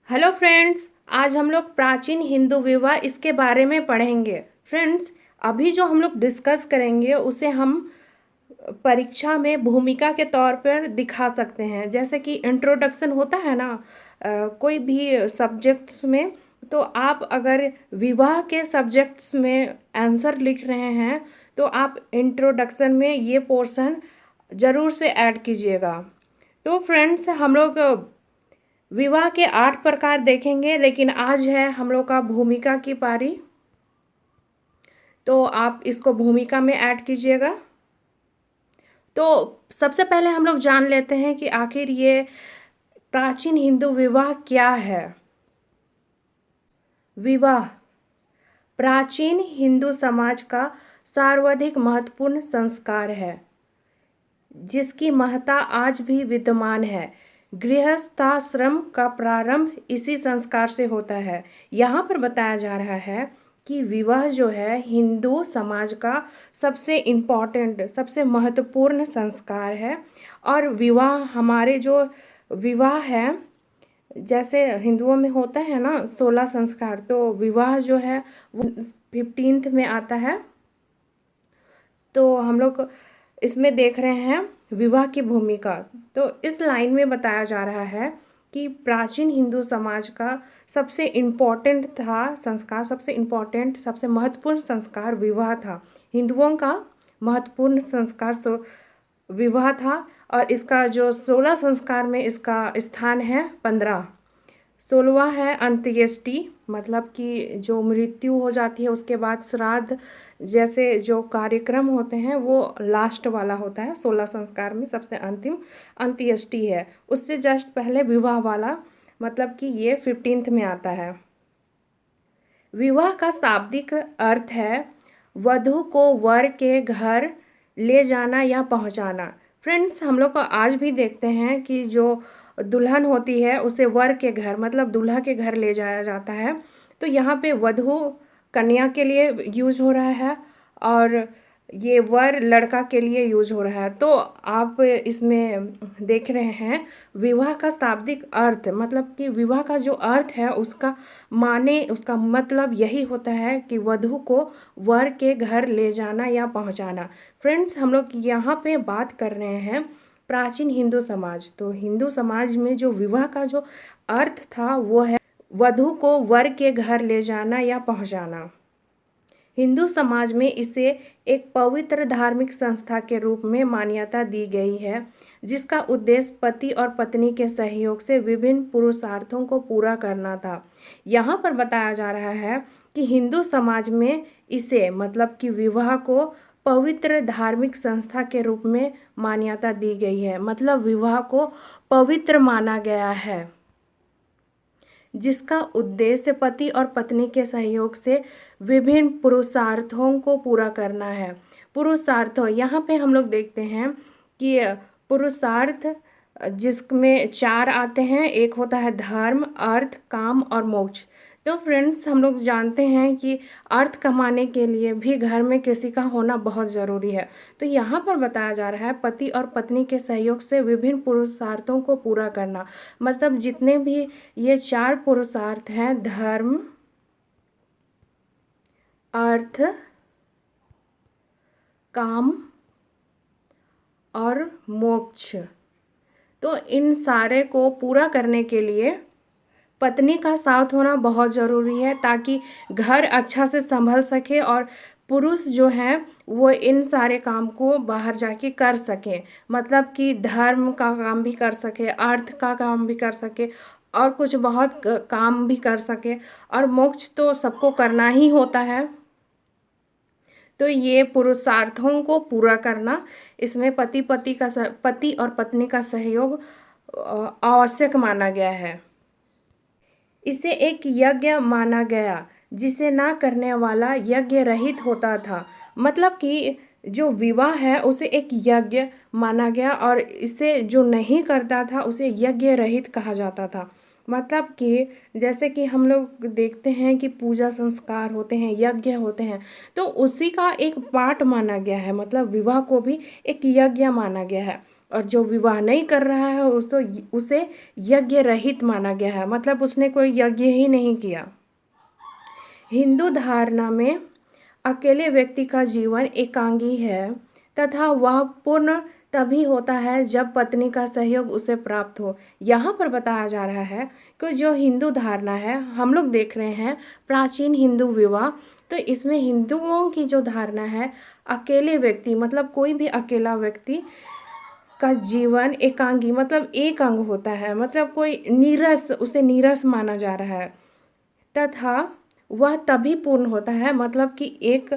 Hello friends, आज हम लोग प्राचीन हिंदू विवाह इसके बारे में पढ़ेंगे। फ्रेंड्स, अभी जो हम लोग डिस्कस करेंगे उसे हम परीक्षा में भूमिका के तौर पर दिखा सकते हैं। जैसे कि इंट्रोडक्शन होता है ना, कोई भी सब्जेक्ट्स में। तो आप अगर विवाह के सब्जेक्ट्स में आंसर लिख रहे हैं तो आप इंट्रोडक्शन में ये पोर्शन ज़रूर से ऐड कीजिएगा। तो फ्रेंड्स, हम लोग विवाह के 8 प्रकार देखेंगे, लेकिन आज है हम लोग का भूमिका की पारी। तो आप इसको भूमिका में ऐड कीजिएगा। तो सबसे पहले हम लोग जान लेते हैं कि आखिर ये प्राचीन हिंदू विवाह क्या है। विवाह प्राचीन हिंदू समाज का सर्वाधिक महत्वपूर्ण संस्कार है, जिसकी महत्ता आज भी विद्यमान है। गृहस्थाश्रम का प्रारंभ इसी संस्कार से होता है। यहाँ पर बताया जा रहा है कि विवाह जो है हिंदू समाज का सबसे इम्पॉर्टेंट, सबसे महत्वपूर्ण संस्कार है। और विवाह हमारे जो विवाह है, जैसे हिंदुओं में होता है ना 16 संस्कार, तो विवाह जो है वो 15th में आता है। तो हम लोग इसमें देख रहे हैं विवाह की भूमिका। तो इस लाइन में बताया जा रहा है कि प्राचीन हिंदू समाज का सबसे इम्पोर्टेंट था संस्कार, सबसे इम्पोर्टेंट, सबसे महत्वपूर्ण संस्कार विवाह था। हिंदुओं का महत्वपूर्ण संस्कार विवाह था। और इसका जो 16 संस्कार में इसका स्थान है 15। 16वां है अंत्येष्टि, मतलब कि जो मृत्यु हो जाती है उसके बाद श्राद्ध जैसे जो कार्यक्रम होते हैं वो लास्ट वाला होता है। 16 संस्कार में सबसे अंतिम अंत्येष्टि है। उससे जस्ट पहले विवाह वाला, मतलब कि ये 15th में आता है। विवाह का शाब्दिक अर्थ है वधू को वर के घर ले जाना या पहुंचाना। फ्रेंड्स, हम लोग को आज भी देखते हैं कि जो दुल्हन होती है उसे वर के घर, मतलब दूल्हा के घर ले जाया जाता है। तो यहाँ पे वधू कन्या के लिए यूज हो रहा है और ये वर लड़का के लिए यूज हो रहा है। तो आप इसमें देख रहे हैं विवाह का शाब्दिक अर्थ, मतलब कि विवाह का जो अर्थ है उसका माने, उसका मतलब यही होता है कि वधू को वर के घर ले जाना या पहुंचाना। फ्रेंड्स, हम लोग यहाँ पे बात कर रहे हैं प्राचीन हिंदू समाज। तो हिंदू समाज में जो विवाह का जो अर्थ था वो है वधू को वर के घर ले जाना या पहुंचाना। हिंदू समाज में इसे एक पवित्र धार्मिक संस्था के रूप में मान्यता दी गई है, जिसका उद्देश्य पति और पत्नी के सहयोग से विभिन्न पुरुषार्थों को पूरा करना था। यहाँ पर बताया जा रहा है कि हिंदू समाज में इसे, मतलब कि विवाह को पवित्र धार्मिक संस्था के रूप में मान्यता दी गई है, मतलब विवाह को पवित्र माना गया है, जिसका उद्देश्य पति और पत्नी के सहयोग से विभिन्न पुरुषार्थों को पूरा करना है। पुरुषार्थ यहाँ पे हम लोग देखते हैं कि पुरुषार्थ जिसमें 4 आते हैं। एक होता है धर्म, अर्थ, काम और मोक्ष। तो फ्रेंड्स, हम लोग जानते हैं कि अर्थ कमाने के लिए भी घर में किसी का होना बहुत ज़रूरी है। तो यहाँ पर बताया जा रहा है पति और पत्नी के सहयोग से विभिन्न पुरुषार्थों को पूरा करना, मतलब जितने भी ये 4 पुरुषार्थ हैं, धर्म, अर्थ, काम और मोक्ष, तो इन सारे को पूरा करने के लिए पत्नी का साथ होना बहुत ज़रूरी है, ताकि घर अच्छा से संभल सके और पुरुष जो हैं वो इन सारे काम को बाहर जाके कर सकें, मतलब कि धर्म का काम भी कर सके, अर्थ का काम भी कर सके और कुछ बहुत काम भी कर सके, और मोक्ष तो सबको करना ही होता है। तो ये पुरुषार्थों को पूरा करना, इसमें पति और पत्नी का सहयोग आवश्यक माना गया है। इसे एक यज्ञ माना गया, जिसे ना करने वाला यज्ञ रहित होता था। मतलब कि जो विवाह है उसे एक यज्ञ माना गया और इसे जो नहीं करता था उसे यज्ञ रहित कहा जाता था। मतलब कि जैसे कि हम लोग देखते हैं कि पूजा संस्कार होते हैं, यज्ञ होते हैं, तो उसी का एक पार्ट माना गया है, मतलब विवाह को भी एक यज्ञ माना गया है। और जो विवाह नहीं कर रहा है उसे यज्ञ रहित माना गया है, मतलब उसने कोई यज्ञ ही नहीं किया। हिंदू धारणा में अकेले व्यक्ति का जीवन एकांगी है तथा वह पूर्ण तभी होता है जब पत्नी का सहयोग उसे प्राप्त हो। यहाँ पर बताया जा रहा है कि जो हिंदू धारणा है, हम लोग देख रहे हैं प्राचीन हिंदू विवाह, तो इसमें हिंदुओं की जो धारणा है, अकेले व्यक्ति मतलब कोई भी अकेला व्यक्ति का जीवन एकांगी मतलब एक अंग होता है, मतलब कोई नीरस, उसे नीरस माना जा रहा है तथा वह तभी पूर्ण होता है, मतलब कि एक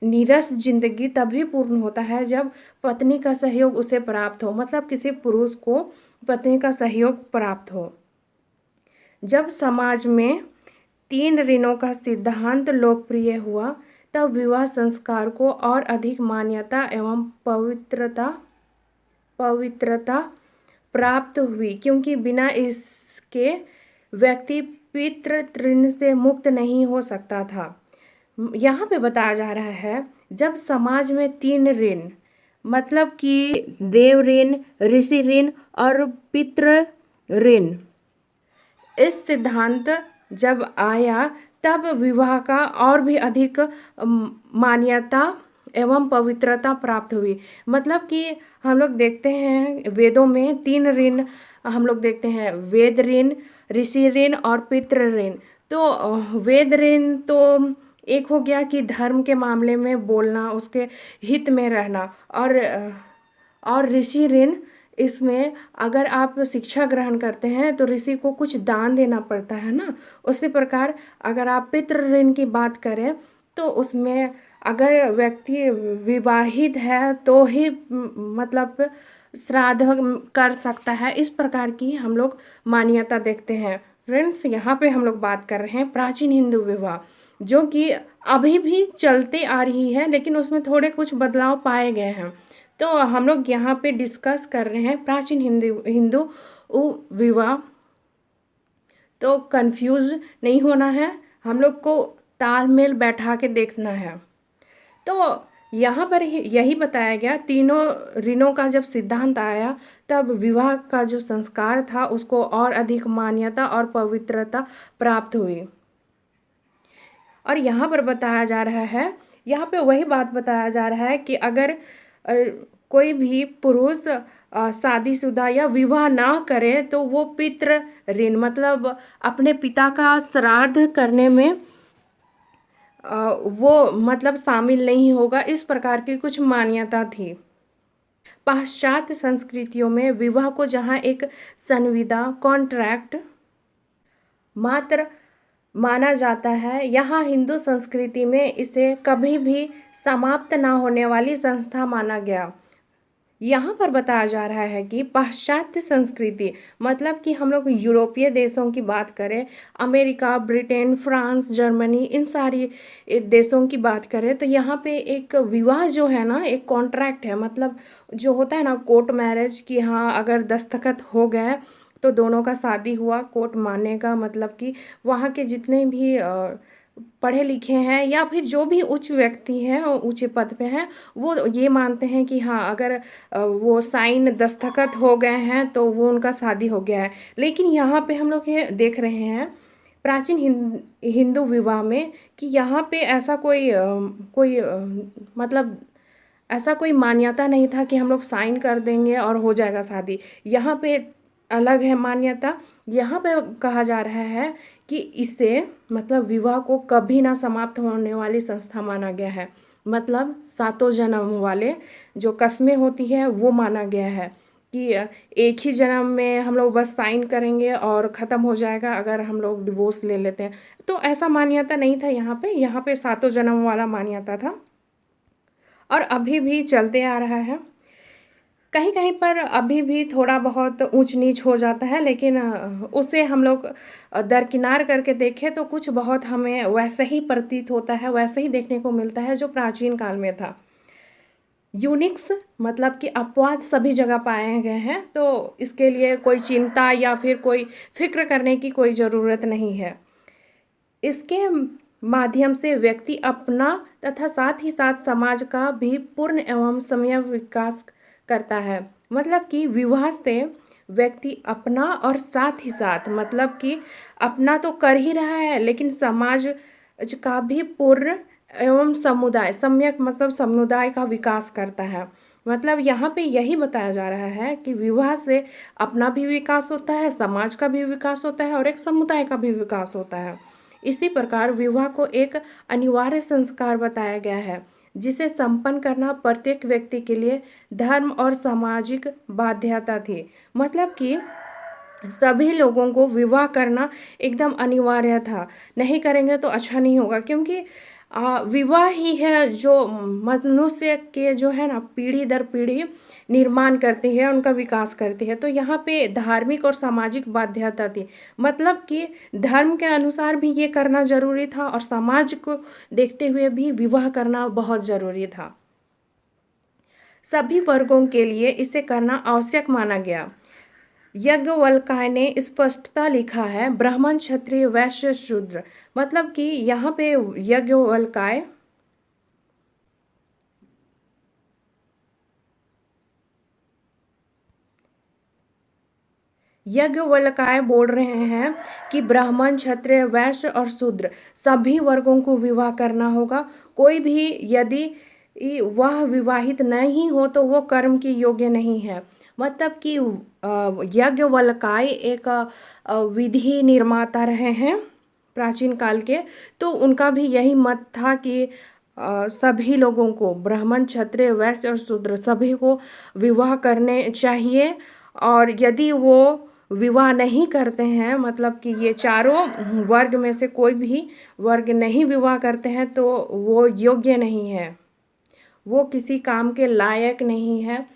नीरस जिंदगी तभी पूर्ण होता है जब पत्नी का सहयोग उसे प्राप्त हो, मतलब किसी पुरुष को पत्नी का सहयोग प्राप्त हो। जब समाज में 3 ऋणों का सिद्धांत लोकप्रिय हुआ तब विवाह संस्कार को और अधिक मान्यता एवं पवित्रता प्राप्त हुई, क्योंकि बिना इसके व्यक्ति पितृ ऋण से मुक्त नहीं हो सकता था। यहाँ पे बताया जा रहा है जब समाज में 3 ऋण मतलब कि देव ऋण, ऋषि ऋण और पितृ ऋण, इस सिद्धांत जब आया तब विवाह का और भी अधिक मान्यता एवं पवित्रता प्राप्त हुई। मतलब कि हम लोग देखते हैं वेदों में 3 ऋण हम लोग देखते हैं, वेद ऋण, ऋषि ऋण और पितृ ऋण। तो वेद ऋण तो एक हो गया कि धर्म के मामले में बोलना, उसके हित में रहना, और ऋषि ऋण, इसमें अगर आप शिक्षा ग्रहण करते हैं तो ऋषि को कुछ दान देना पड़ता है ना। उसी प्रकार अगर आप पितृ ऋण की बात करें तो उसमें अगर व्यक्ति विवाहित है तो ही मतलब श्राद्ध कर सकता है। इस प्रकार की हम लोग मान्यता देखते हैं। फ्रेंड्स, यहाँ पे हम लोग बात कर रहे हैं प्राचीन हिंदू विवाह, जो कि अभी भी चलते आ रही है, लेकिन उसमें थोड़े कुछ बदलाव पाए गए हैं। तो हम लोग यहाँ पे डिस्कस कर रहे हैं प्राचीन हिंदू विवाह। तो कंफ्यूज नहीं होना है, हम लोग को तालमेल बैठा के देखना है। तो यहाँ पर यही बताया गया, तीनों ऋणों का जब सिद्धांत आया तब विवाह का जो संस्कार था उसको और अधिक मान्यता और पवित्रता प्राप्त हुई। और यहाँ पर बताया जा रहा है, यहाँ पे वही बात बताया जा रहा है कि अगर कोई भी पुरुष शादीशुदा या विवाह ना करे तो वो पितृ ऋण मतलब अपने पिता का श्राद्ध करने में वो मतलब शामिल नहीं होगा। इस प्रकार की कुछ मान्यता थी। पाश्चात्य संस्कृतियों में विवाह को जहाँ एक संविदा कॉन्ट्रैक्ट मात्र माना जाता है, यहाँ हिंदू संस्कृति में इसे कभी भी समाप्त ना होने वाली संस्था माना गया। यहाँ पर बताया जा रहा है कि पाश्चात्य संस्कृति मतलब कि हम लोग यूरोपीय देशों की बात करें, अमेरिका, ब्रिटेन, फ्रांस, जर्मनी, इन सारी देशों की बात करें, तो यहाँ पे एक विवाह जो है ना, एक कॉन्ट्रैक्ट है। मतलब जो होता है ना कोर्ट मैरिज, कि हाँ अगर दस्तखत हो गए तो दोनों का शादी हुआ, कोर्ट मानने का मतलब कि वहाँ के जितने भी पढ़े लिखे हैं या फिर जो भी उच्च व्यक्ति हैं और ऊंचे पद पे हैं, वो ये मानते हैं कि हाँ अगर वो साइन दस्तखत हो गए हैं तो वो उनका शादी हो गया है। लेकिन यहाँ पे हम लोग ये देख रहे हैं प्राचीन हिंदू विवाह में कि यहाँ पे ऐसा मतलब ऐसा कोई मान्यता नहीं था कि हम लोग साइन कर देंगे और हो जाएगा शादी। यहाँ पे अलग है मान्यता। यहाँ पे कहा जा रहा है कि इसे मतलब विवाह को कभी ना समाप्त होने वाली संस्था माना गया है। मतलब 7 जन्म वाले जो कस्में होती है वो माना गया है कि एक ही जन्म में हम लोग बस साइन करेंगे और ख़त्म हो जाएगा अगर हम लोग डिवोर्स ले लेते हैं। तो ऐसा मान्यता नहीं था यहाँ पे 7 जन्म वाला मान्यता था और अभी भी चलते आ रहा है। कहीं कहीं पर अभी भी थोड़ा बहुत ऊंच नीच हो जाता है, लेकिन उसे हम लोग दरकिनार करके देखें तो कुछ बहुत हमें वैसा ही प्रतीत होता है, वैसे ही देखने को मिलता है जो प्राचीन काल में था। यूनिक्स मतलब कि अपवाद सभी जगह पाए गए हैं, तो इसके लिए कोई चिंता या फिर कोई फिक्र करने की कोई ज़रूरत नहीं है। इसके माध्यम से व्यक्ति अपना तथा साथ ही साथ समाज का भी पूर्ण एवं समय विकास करता है। मतलब कि विवाह से व्यक्ति अपना और साथ ही साथ मतलब कि अपना तो कर ही रहा है, लेकिन समाज का भी पूर्ण एवं समुदाय सम्यक मतलब समुदाय का विकास करता है। मतलब यहाँ पे यही बताया जा रहा है कि विवाह से अपना भी विकास होता है, समाज का भी विकास होता है और एक समुदाय का भी विकास होता है। इसी प्रकार विवाह को एक अनिवार्य संस्कार बताया गया है, जिसे संपन्न करना प्रत्येक व्यक्ति के लिए धर्म और सामाजिक बाध्यता थी। मतलब कि सभी लोगों को विवाह करना एकदम अनिवार्य था। नहीं करेंगे तो अच्छा नहीं होगा, क्योंकि विवाह ही है जो मनुष्य के जो है ना पीढ़ी दर पीढ़ी निर्माण करती है, उनका विकास करती है। तो यहाँ पे धार्मिक और सामाजिक बाध्यता थी, मतलब कि धर्म के अनुसार भी ये करना जरूरी था और समाज को देखते हुए भी विवाह करना बहुत जरूरी था। सभी वर्गों के लिए इसे करना आवश्यक माना गया। याज्ञवल्क्य ने स्पष्टता लिखा है, ब्राह्मण क्षत्रिय वैश्य शूद्र। मतलब कि यहाँ पे याज्ञवल्क्य बोल रहे हैं कि ब्राह्मण क्षत्रिय वैश्य और शूद्र सभी वर्गों को विवाह करना होगा। कोई भी यदि वह विवाहित नहीं हो तो वो कर्म की योग्य नहीं है। मतलब कि याज्ञवल्क्य एक विधि निर्माता रहे हैं प्राचीन काल के, तो उनका भी यही मत था कि सभी लोगों को ब्राह्मण क्षत्रिय वैश्य और शूद्र सभी को विवाह करने चाहिए। और यदि वो विवाह नहीं करते हैं, मतलब कि ये चारों वर्ग में से कोई भी वर्ग नहीं विवाह करते हैं, तो वो योग्य नहीं है, वो किसी काम के लायक नहीं है।